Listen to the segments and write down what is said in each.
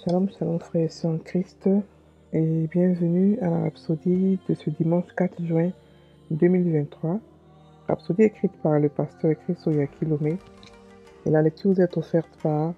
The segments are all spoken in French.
Shalom, shalom frères et sœurs en Christ et bienvenue à la rhapsodie de ce dimanche 4 juin 2023. Rhapsodie écrite par le pasteur Christo Yakilome et la lecture vous est offerte par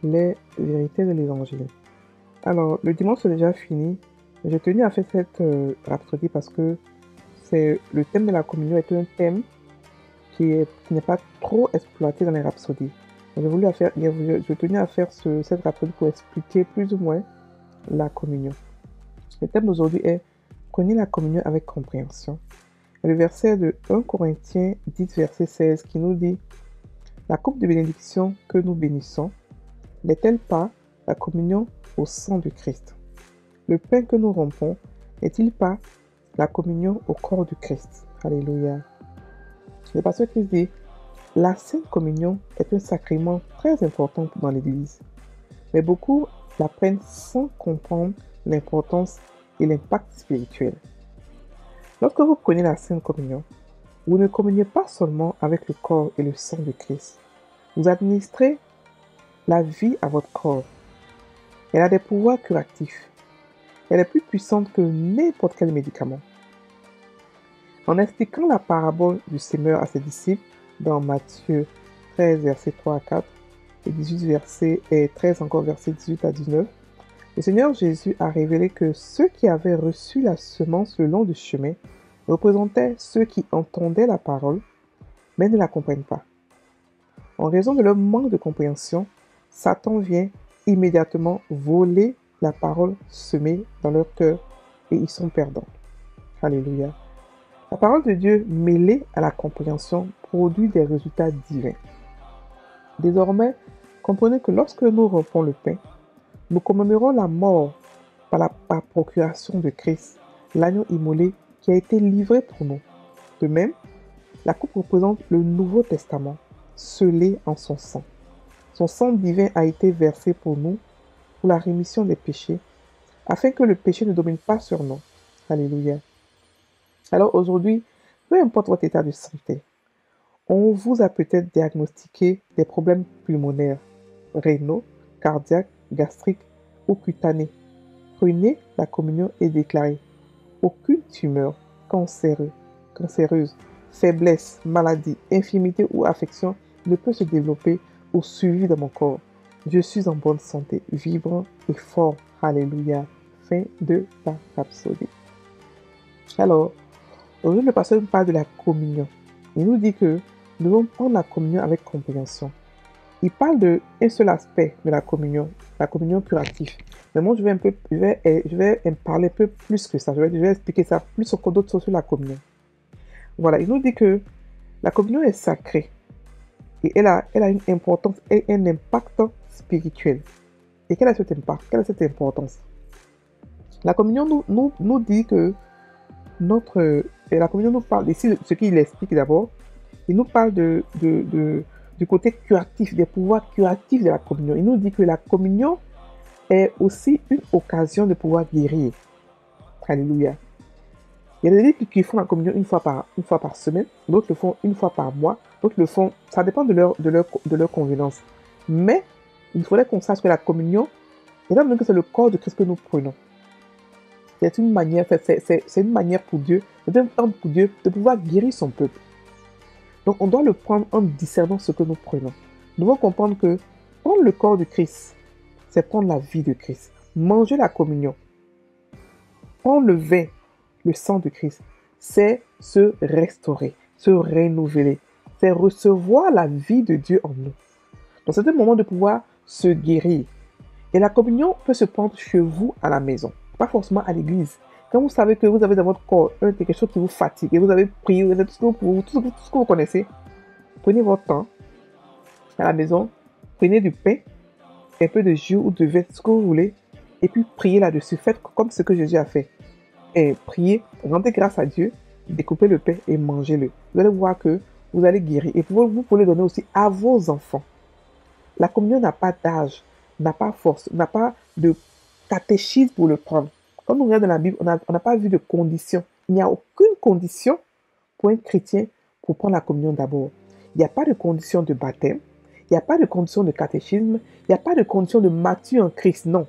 les vérités de l'évangile. Alors, le dimanche est déjà fini. J'ai tenu à faire cette rhapsodie parce que le thème de la communion est un thème qui n'est pas trop exploité dans les rhapsodies. Je tenais à faire cette rhapsodie pour expliquer plus ou moins la communion. Le thème d'aujourd'hui est « Prenez la communion avec compréhension ». Le verset de 1 Corinthiens 10, verset 16 qui nous dit « La coupe de bénédiction que nous bénissons n'est-elle pas la communion au sang du Christ? Le pain que nous rompons n'est-il pas la communion au corps du Christ ?» Alléluia. Le pasteur Christ dit « La Sainte Communion est un sacrement très important dans l'Église, mais beaucoup la prennent sans comprendre l'importance et l'impact spirituel. Lorsque vous prenez la Sainte Communion, vous ne communiez pas seulement avec le corps et le sang de Christ. Vous administrez la vie à votre corps. Elle a des pouvoirs curatifs. Elle est plus puissante que n'importe quel médicament. En expliquant la parabole du semeur à ses disciples dans Matthieu 13, versets 3 à 4 et 13 encore, versets 18 à 19, le Seigneur Jésus a révélé que ceux qui avaient reçu la semence le long du chemin représentaient ceux qui entendaient la parole, mais ne la comprennent pas. En raison de leur manque de compréhension, Satan vient immédiatement voler la parole semée dans leur cœur et ils sont perdants. Alléluia. La parole de Dieu mêlée à la compréhension produit des résultats divins. Désormais, comprenez que lorsque nous rompons le pain, nous commémorons la mort par procuration de Christ, l'agneau immolé qui a été livré pour nous. De même, la coupe représente le Nouveau Testament, scellé en son sang. Son sang divin a été versé pour nous, pour la rémission des péchés, afin que le péché ne domine pas sur nous. Alléluia. Alors aujourd'hui, peu importe votre état de santé, on vous a peut-être diagnostiqué des problèmes pulmonaires, rénaux, cardiaques, gastriques ou cutanés. Prenez la communion et déclarez « Aucune tumeur cancéreuse, faiblesse, maladie, infirmité ou affection ne peut se développer ou survivre dans mon corps. Je suis en bonne santé, vibrant et fort. Alléluia. » Fin de la rhapsodie. Alors, aujourd'hui, le pasteur nous parle de la communion. Il nous dit que nous devons prendre la communion avec compréhension. Il parle d'un seul aspect de la communion curative. Mais moi, je vais en parler un peu plus que ça. Je vais expliquer ça plus encore d'autres choses sur la communion. Voilà, il nous dit que la communion est sacrée. Et elle a une importance et un impact spirituel. Et quel est cet impact? Quelle est cette importance? La communion nous dit que la communion nous parle, ici, ce qu'il explique d'abord, il nous parle du côté curatif, des pouvoirs curatifs de la communion. Il nous dit que la communion est aussi une occasion de pouvoir guérir. Alléluia. Il y a des gens qui font la communion une fois par semaine, d'autres le font une fois par mois, d'autres le font, ça dépend de leur convenance. Mais il faudrait qu'on sache que la communion, étant donné que c'est le corps de Christ que nous prenons, c'est une manière pour Dieu, c'est un temps pour Dieu de pouvoir guérir son peuple. Donc on doit le prendre en discernant ce que nous prenons. Nous devons comprendre que prendre le corps de Christ, c'est prendre la vie de Christ. Manger la communion, prendre le vin, le sang de Christ, c'est se restaurer, se renouveler, c'est recevoir la vie de Dieu en nous. Donc c'est un moment de pouvoir se guérir. Et la communion peut se prendre chez vous à la maison, pas forcément à l'église. Quand vous savez que vous avez dans votre corps quelque chose qui vous fatigue et vous avez prié, vous avez tout ce que vous connaissez, prenez votre temps à la maison, prenez du pain, un peu de jus ou de vin, ce que vous voulez, et puis priez là-dessus. Faites comme ce que Jésus a fait. Et priez, rendez grâce à Dieu, découpez le pain et mangez-le. Vous allez voir que vous allez guérir. Et vous pouvez le donner aussi à vos enfants. La communion n'a pas d'âge, n'a pas force, n'a pas de catéchisme pour le prendre. Quand on regarde dans la Bible, on n'a pas vu de condition. Il n'y a aucune condition pour un chrétien pour prendre la communion d'abord. Il n'y a pas de condition de baptême, il n'y a pas de condition de catéchisme, il n'y a pas de condition de mature en Christ, non.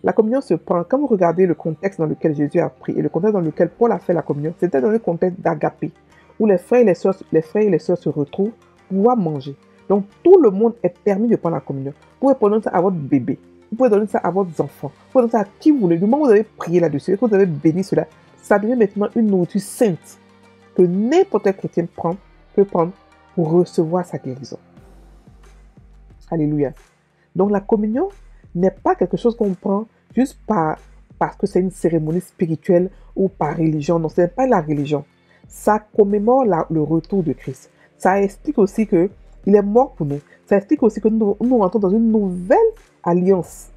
La communion se prend, quand vous regardez le contexte dans lequel Jésus a pris et le contexte dans lequel Paul a fait la communion, c'était dans le contexte d'agapé, où les frères et les sœurs se retrouvent pour pouvoir manger. Donc tout le monde est permis de prendre la communion. Vous pouvez donner ça à votre bébé, vous pouvez donner ça à votre enfant, vous pouvez donner ça à qui vous voulez. Du moment où vous avez prié là-dessus et que vous avez béni cela, ça devient maintenant une nourriture sainte que n'importe quel chrétien peut prendre pour recevoir sa guérison. Alléluia. Donc la communion n'est pas quelque chose qu'on prend juste parce que c'est une cérémonie spirituelle ou par religion. Non, ce n'est pas la religion. Ça commémore le retour de Christ. Ça explique aussi qu'il est mort pour nous. Ça explique aussi que nous rentrons dans une nouvelle alliance.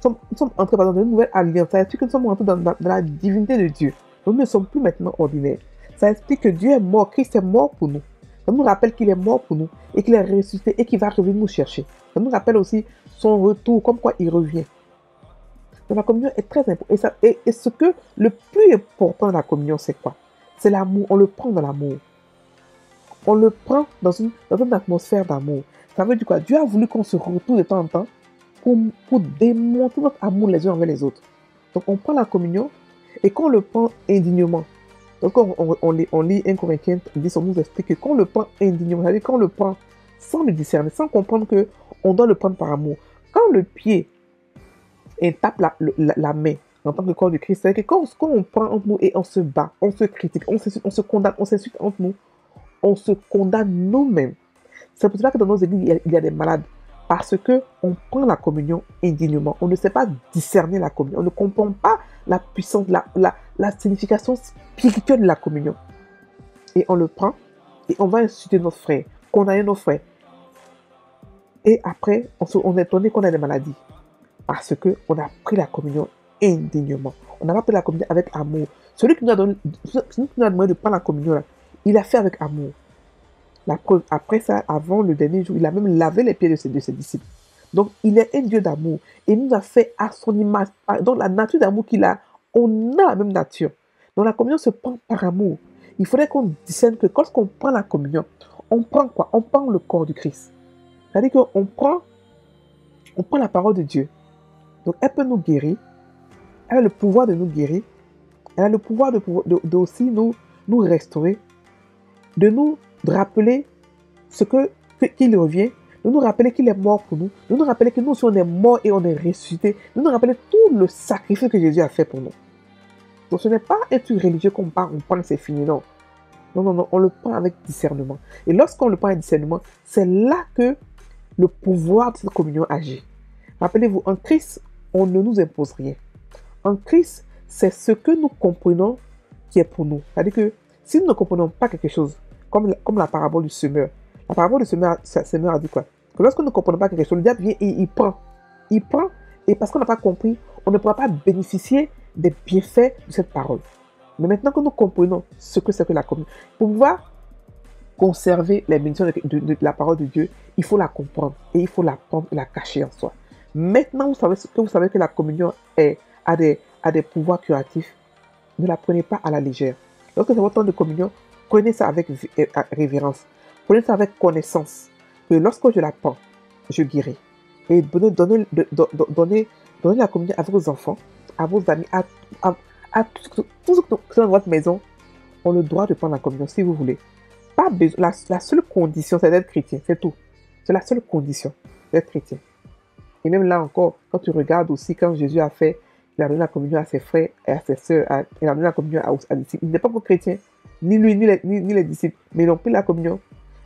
Nous sommes entrés dans une nouvelle alliance. Ça explique que nous sommes rentrés dans la divinité de Dieu. Nous ne sommes plus maintenant ordinaires. Ça explique que Dieu est mort, Christ est mort pour nous. Ça nous rappelle qu'il est mort pour nous et qu'il est ressuscité et qu'il va revenir nous chercher. Ça nous rappelle aussi son retour, comme quoi il revient. Donc la communion est très importante. Et ce que le plus important de la communion, c'est quoi? C'est l'amour. On le prend dans l'amour. On le prend dans une atmosphère d'amour. Ça veut dire quoi? Dieu a voulu qu'on se retrouve de temps en temps pour démontrer notre amour les uns envers les autres. Donc on prend la communion et qu'on le prend indignement. Donc on lit 1 Corinthiens 10, on nous explique que qu'on le prend indignement, c'est-à-dire qu'on le prend sans le discerner, sans comprendre qu'on doit le prendre par amour. Quand le pied tape la main en tant que corps de Christ, c'est-à-dire que quand on prend entre nous et on se bat, on se critique, on se condamne, on s'insulte entre nous, on se condamne nous-mêmes. C'est pour cela que dans nos églises, il y a des malades. Parce qu'on prend la communion indignement. On ne sait pas discerner la communion. On ne comprend pas la puissance, la signification spirituelle de la communion. Et on le prend et on va insulter nos frères, condamner nos frères. Et après, on est étonné qu'on a des maladies. Parce qu'on a pris la communion indignement. On n'a pas pris la communion avec amour. Celui qui nous a demandé de prendre la communion, là, il a fait avec amour. La preuve, après ça, avant le dernier jour, il a même lavé les pieds de ses disciples. Donc, il est un Dieu d'amour. Et il nous a fait à son image. Donc, la nature d'amour qu'il a, on a la même nature. Donc, la communion se prend par amour. Il faudrait qu'on discerne que lorsqu'on prend la communion, on prend quoi? On prend le corps du Christ. C'est-à-dire qu'on prend la parole de Dieu. Donc, elle peut nous guérir. Elle a le pouvoir de nous guérir. Elle a le pouvoir de aussi nous restaurer. De nous rappeler qu'il revient, de nous rappeler qu'il est mort pour nous, de nous rappeler que nous aussi on est mort et on est ressuscité, de nous rappeler tout le sacrifice que Jésus a fait pour nous. Donc ce n'est pas un truc religieux qu'on prend et c'est fini, non. Non, on le prend avec discernement. Et lorsqu'on le prend avec discernement, c'est là que le pouvoir de cette communion agit. Rappelez-vous, en Christ, on ne nous impose rien. En Christ, c'est ce que nous comprenons qui est pour nous. C'est-à-dire que si nous ne comprenons pas quelque chose, comme la parabole du semeur. La parabole du semeur a dit quoi? Que lorsque nous ne comprenons pas quelque chose, le diable vient et il prend. Il prend, et parce qu'on n'a pas compris, on ne pourra pas bénéficier des bienfaits de cette parole. Mais maintenant que nous comprenons ce que c'est que la communion, pour pouvoir conserver les bénédictions de la parole de Dieu, il faut la comprendre et il faut la prendre et la cacher en soi. Maintenant, vous savez que la communion a des pouvoirs curatifs. Ne la prenez pas à la légère. Lorsque c'est votre temps de communion, prenez ça avec révérence. Prenez ça avec connaissance. Que lorsque je la prends, je guéris. Et donnez la communion à vos enfants, à vos amis, à tous ceux qui sont dans votre maison, ont le droit de prendre la communion si vous voulez. Pas besoin, la seule condition, c'est d'être chrétien. C'est tout. C'est la seule condition d'être chrétien. Et même là encore, quand tu regardes aussi, quand Jésus a donné la communion à ses frères et à ses sœurs, il a donné la communion à disciples. Il n'est pas pour chrétien, ni lui, ni les disciples, mais ils ont pris la communion.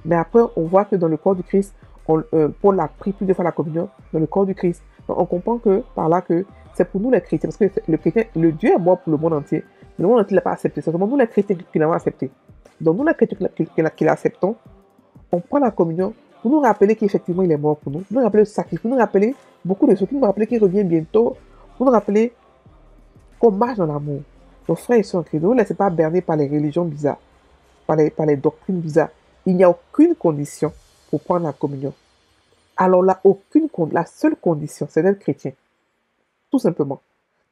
Mais après, on voit que dans le corps du Christ, Paul a pris plus de fois la communion dans le corps du Christ. Donc on comprend que par là que c'est pour nous les chrétiens, parce que le Dieu est mort pour le monde entier, mais le monde entier ne l'a pas accepté. C'est seulement nous les chrétiens qui l'avons accepté. Donc nous les chrétiens qui l'acceptons, on prend la communion pour nous rappeler qu'effectivement il est mort pour nous, pour nous rappeler le sacrifice, pour nous rappeler beaucoup de choses, pour nous rappeler qu'il revient bientôt, pour nous rappeler qu'on marche dans l'amour. Nos frères et sœurs en Christ, ne vous laissez pas berner par les religions bizarres, par les doctrines bizarres. Il n'y a aucune condition pour prendre la communion. Alors là, la seule condition, c'est d'être chrétien. Tout simplement.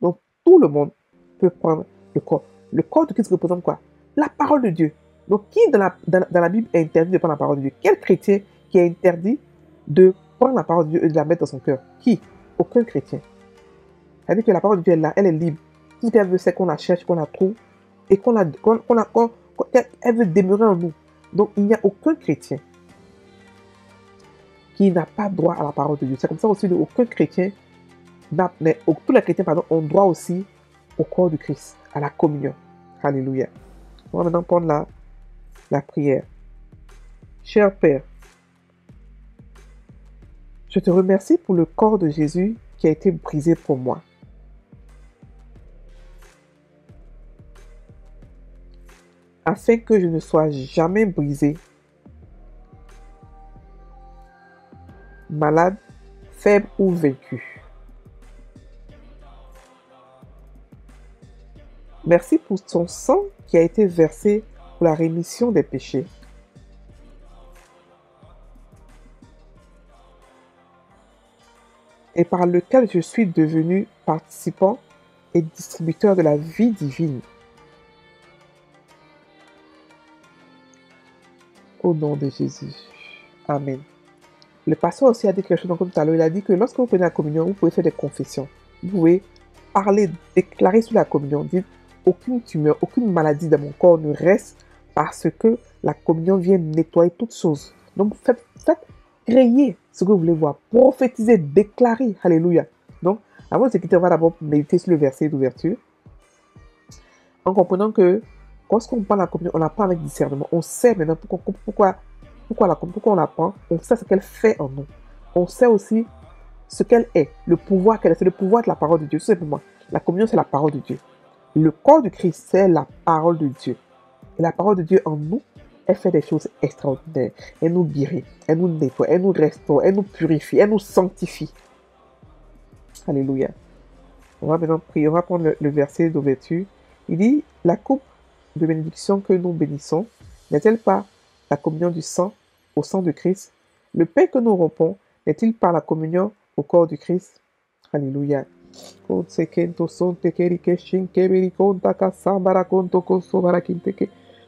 Donc, tout le monde peut prendre le corps. Le corps de Christ représente quoi? La parole de Dieu. Donc, qui dans la Bible est interdit de prendre la parole de Dieu? Quel chrétien qui est interdit de prendre la parole de Dieu et de la mettre dans son cœur? Qui? Aucun chrétien. C'est-à-dire que la parole de Dieu est là, elle est libre. Tout ce qu'elle veut, c'est qu'on la cherche, qu'on la trouve et qu'elle veut demeurer en nous. Donc, il n'y a aucun chrétien qui n'a pas droit à la parole de Dieu. C'est comme ça aussi qu'aucun chrétien, tous les chrétiens, ont droit aussi au corps du Christ, à la communion. Alléluia. On va maintenant prendre la prière. Cher Père, je te remercie pour le corps de Jésus qui a été brisé pour moi. Afin que je ne sois jamais brisé, malade, faible ou vaincu. Merci pour ton sang qui a été versé pour la rémission des péchés. Et par lequel je suis devenu participant et distributeur de la vie divine. Au nom de Jésus. Amen. Le pasteur aussi a dit quelque chose comme tout à l'heure. Il a dit que lorsque vous prenez la communion, vous pouvez faire des confessions. Vous pouvez parler, déclarer sur la communion. Dites, aucune tumeur, aucune maladie dans mon corps ne reste parce que la communion vient nettoyer toutes choses. Donc, faites créer ce que vous voulez voir. Prophétiser, déclarer. Alléluia. Donc, avant de se quitter, on va d'abord méditer sur le verset d'ouverture. En comprenant que lorsqu'on prend la communion, on la prend avec discernement. On sait maintenant pourquoi on la prend. On sait ce qu'elle fait en nous. On sait aussi ce qu'elle est, le pouvoir qu'elle est. C'est le pouvoir de la parole de Dieu. Tout simplement. La communion, c'est la parole de Dieu. Le corps de Christ, c'est la parole de Dieu. Et la parole de Dieu en nous, elle fait des choses extraordinaires. Elle nous guérit, elle nous nettoie, elle nous restaure, elle nous purifie, elle nous sanctifie. Alléluia. On va maintenant prier. On va prendre le verset d'ouverture. Il dit, la coupe de bénédiction que nous bénissons, n'est-elle pas la communion du sang au sang de Christ? Le pain que nous rompons, n'est-il pas la communion au corps du Christ? Alléluia.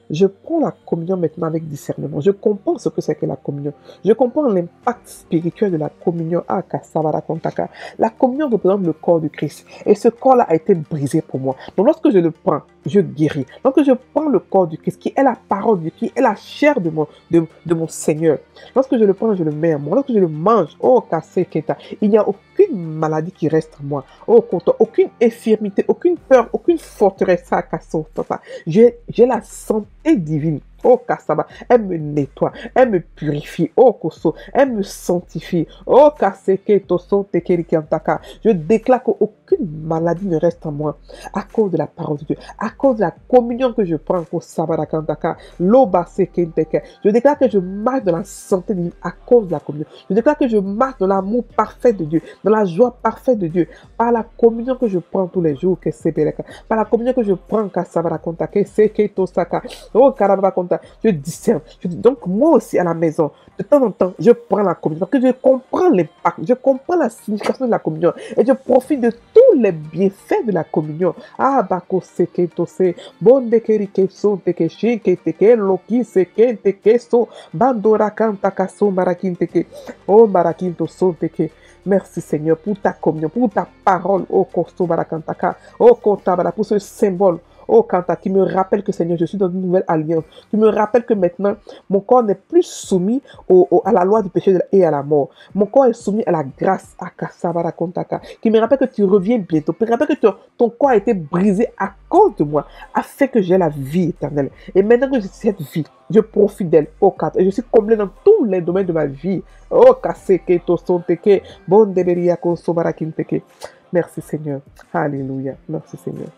Je prends la communion maintenant avec discernement. Je comprends ce que c'est que la communion. Je comprends l'impact spirituel de la communion. La communion représente le corps du Christ. Et ce corps-là a été brisé pour moi. Donc lorsque je le prends, je guéris. Lorsque je prends le corps du Christ, qui est la parole de Dieu, qui est la chair de mon Seigneur. Lorsque je le prends, je le mets en moi. Lorsque je le mange, il n'y a aucune maladie qui reste en moi. Aucune infirmité, aucune peur, aucune forteresse. J'ai la santé divine. Oh, Kassaba, elle me nettoie, elle me purifie. Oh, Koso, elle me sanctifie. Oh, Kaseke, Toso, Tekerikiantaka. Je déclare qu'aucune maladie ne reste en moi à cause de la parole de Dieu, à cause de la communion que je prends pour Sabarakantaka. Lobasekenteke. Je déclare que je marche dans la santé divine à cause de la communion. Je déclare que je marche dans l'amour parfait de Dieu, dans la joie parfaite de Dieu, par la communion que je prends tous les jours, par la communion que je prends, Kasabarakantaka, Seketosaka. Oh, Karabakonta. Je discerne. Donc, moi aussi, à la maison, de temps en temps, je prends la communion. Parce que je comprends l'impact, je comprends la signification de la communion. Et je profite de tous les bienfaits de la communion. Ah, bako seke tose, bonde kerike so, teke shike, teke loki seke, teke so, bandora kanta kaso, marakin teke. Oh, marakin to so, teke. Merci Seigneur pour ta communion, pour ta parole, oh, kosto barakantaka, oh, kotabara, pour ce symbole. Oh, Kanta, qui me rappelle que Seigneur, je suis dans une nouvelle alliance. Qui me rappelle que maintenant, mon corps n'est plus soumis à la loi du péché et à la mort. Mon corps est soumis à la grâce, à Kassabara Kontaka. Qui me rappelle que tu reviens bientôt. Qui me rappelle que ton corps a été brisé à cause de moi, afin que j'ai la vie éternelle. Et maintenant que j'ai cette vie, je profite d'elle. Oh, Kanta, et je suis comblé dans tous les domaines de ma vie. Oh, Kaseke, Tosonteke, Bondeberia, Kosobara Kinteke. Merci Seigneur. Alléluia. Merci Seigneur.